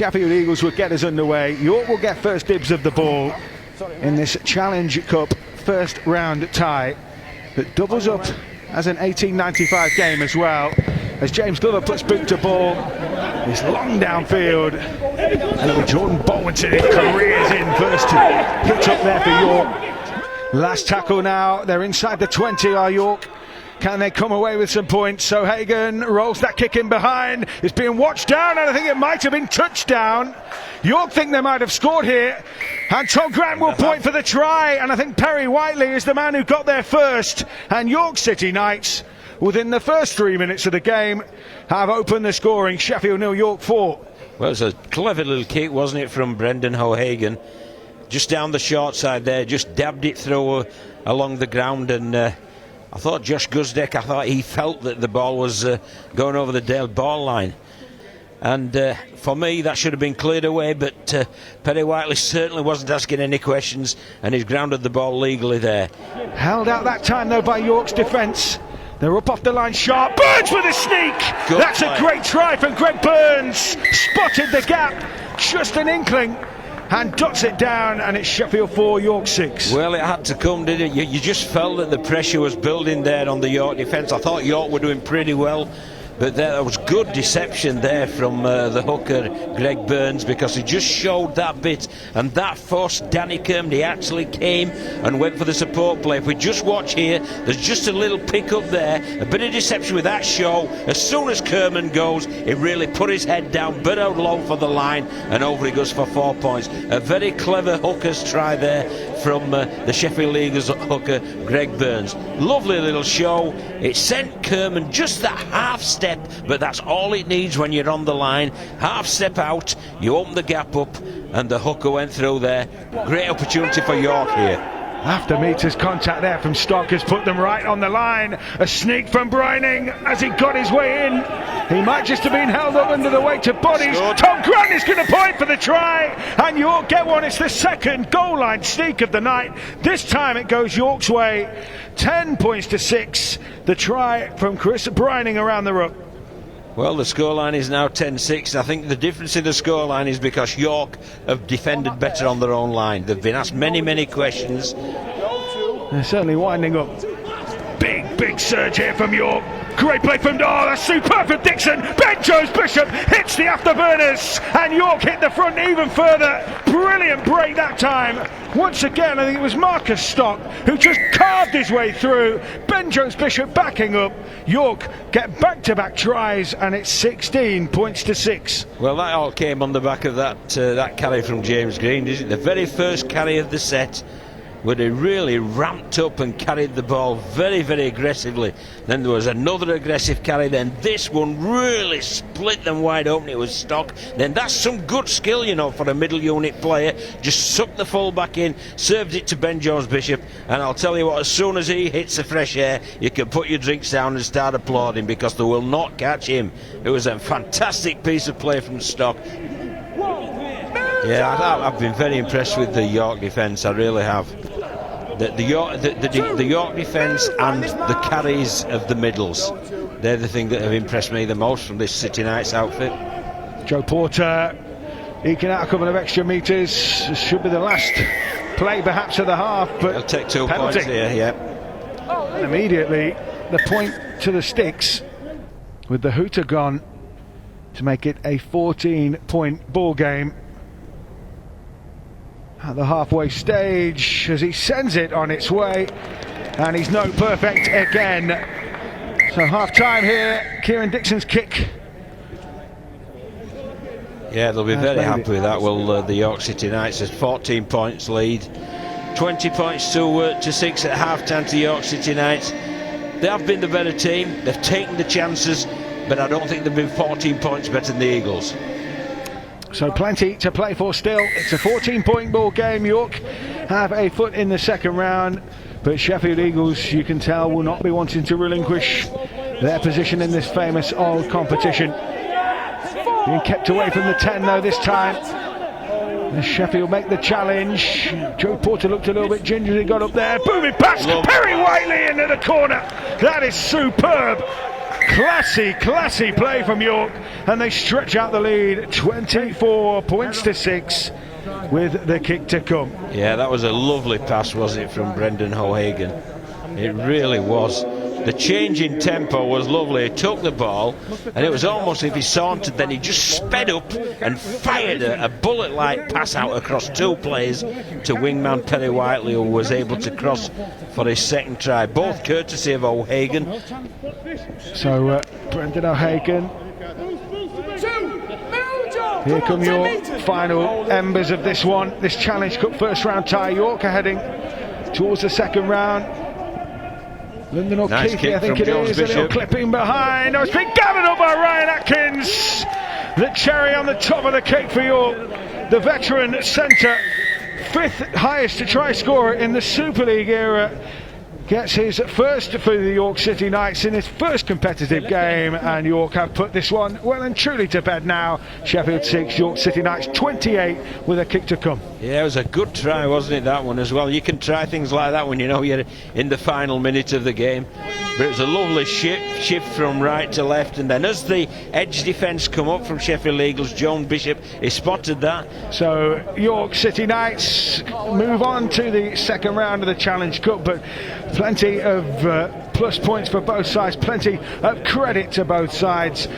Sheffield Eagles will get us underway. York will get first dibs of the ball in this Challenge Cup first round tie that doubles up as an 1895 game as well, as James Glover puts boot to ball. It's long downfield, and it'll be Jordan Bolwinton who careers in first hit up there for York. Last tackle now, they're inside the 20 are York. Can they come away with some points? So Hagan rolls that kick in behind. It's being watched down, and I think it might have been touchdown. York think they might have scored here, and Tom Grant will point for the try, and I think Perry Whiteley is the man who got there first. And York City Knights, within the first 3 minutes of the game, have opened the scoring. Sheffield 0, York 4. Well, it's a clever little kick, wasn't it, from Brendan O'Hagan? Just down the short side there, just dabbed it through along the ground, and I thought Josh Guzdeck, I thought he felt that the ball was going over the Dale ball line. And for me, that should have been cleared away, but Perry Whiteley certainly wasn't asking any questions, and he's grounded the ball legally there. Held out that time, though, by York's defence. They're up off the line sharp. Burns with a sneak! Good That's play. A great try from Greg Burns. Spotted the gap, just an inkling, and dots it down, and it's Sheffield 4, York 6. Well, it had to come, didn't it? You just felt that the pressure was building there on the York defence. I thought York were doing pretty well, but there was good deception there from the hooker, Greg Burns, because he just showed that bit, and that forced Danny Kermode. He actually came and went for the support play. If we just watch here, there's just a little pick up there, a bit of deception with that show. As soon as Kermode goes, he really put his head down, burrowed low for the line, and over he goes for 4 points. A very clever hooker's try there from the Sheffield Eagles hooker, Greg Burns. Lovely little show. It sent Kermode just that half step, but that's all it needs when you're on the line. Half step out, you open the gap up, and the hooker went through there. Great opportunity for York here. After meters contact there from Stock has put them right on the line. A sneak from Brining as he got his way in. He might just have been held up under the weight of bodies. Good. Tom Grant is going to point for the try, and York get one. It's the second goal line sneak of the night. This time it goes York's way. 10 points to 6. The try from Chris Brining around the ruck. Well, the scoreline is now 10-6. I think the difference in the scoreline is because York have defended better on their own line. They've been asked many questions. They're certainly winding up. Big surge here from York. Great play from that's superb from Dixon. Ben Jones-Bishop hits the afterburners, and York hit the front even further. Brilliant break that time. Once again, I think it was Marcus Stock who just carved his way through. Ben Jones-Bishop backing up. York get back-to-back tries, and it's 16 points to 6. Well, that all came on the back of that carry from James Green, isn't it? The very first carry of the set, where he really ramped up and carried the ball very aggressively. Then there was another aggressive carry, then this one really split them wide open. It was Stock. Then that's some good skill, you know, for a middle unit player. Just sucked the full back in, served it to Ben Jones-Bishop, and I'll tell you what, as soon as he hits the fresh air, you can put your drinks down and start applauding, because they will not catch him. It was a fantastic piece of play from Stock. Yeah, I've been very impressed with the York defence, I really have. The York defence and the carries of the middles, they're the thing that have impressed me the most from this City Knights outfit. Joe Porter eking out a couple of extra meters. This should be the last play perhaps of the half, but He'll take 2 penalty. points here, yeah. And immediately the point to the sticks, with the hooter gone, to make it a 14-point ball game at the halfway stage, as he sends it on its way, and he's no perfect again. So half time here. Kieran Dixon's kick. Yeah, they'll be very happy with that. Well, the York City Knights has 14 points lead, 20 points to 6 at half time to York City Knights. They have been the better team, they've taken the chances, but I don't think they've been 14 points better than the Eagles. So plenty to play for still. It's a 14-point ball game. York have a foot in the second round, but Sheffield Eagles, you can tell, will not be wanting to relinquish their position in this famous old competition. Being kept away from the 10 though this time. As Sheffield make the challenge. Joe Porter looked a little bit gingerly, got up there, booming pass, Perry Whiteley into the corner. That is superb. Classy play from York, and they stretch out the lead 24 points to 6 with the kick to come. Yeah, that was a lovely pass, was it, from Brendan O'Hagan? It really was. The change in tempo was lovely. He took the ball, and it was almost if he sauntered, then he just sped up and fired a bullet-like pass out across 2 players to wingman Perry Whiteley, who was able to cross for his second try, both courtesy of O'Hagan. So Brendan O'Hagan. Here come your final embers of this one, this Challenge Cup first round tie. York are heading towards the second round. Lyndon Nice O'Keefe, I think from it Jones is, a little clipping behind. Oh, it's been gathered up by Ryan Atkins. The cherry on the top of the cake for York. The veteran centre, 5th highest try scorer in the Super League era, gets his first for the York City Knights in his first competitive game, and York have put this one well and truly to bed now. Sheffield 6, York City Knights 28 with a kick to come. Yeah, it was a good try, wasn't it, that one as well? You can try things like that when you know you're in the final minute of the game. But it was a lovely shift from right to left, and then as the edge defence come up from Sheffield Eagles, John Bishop, he spotted that. So York City Knights move on to the second round of the Challenge Cup, but plenty of plus points for both sides, plenty of credit to both sides.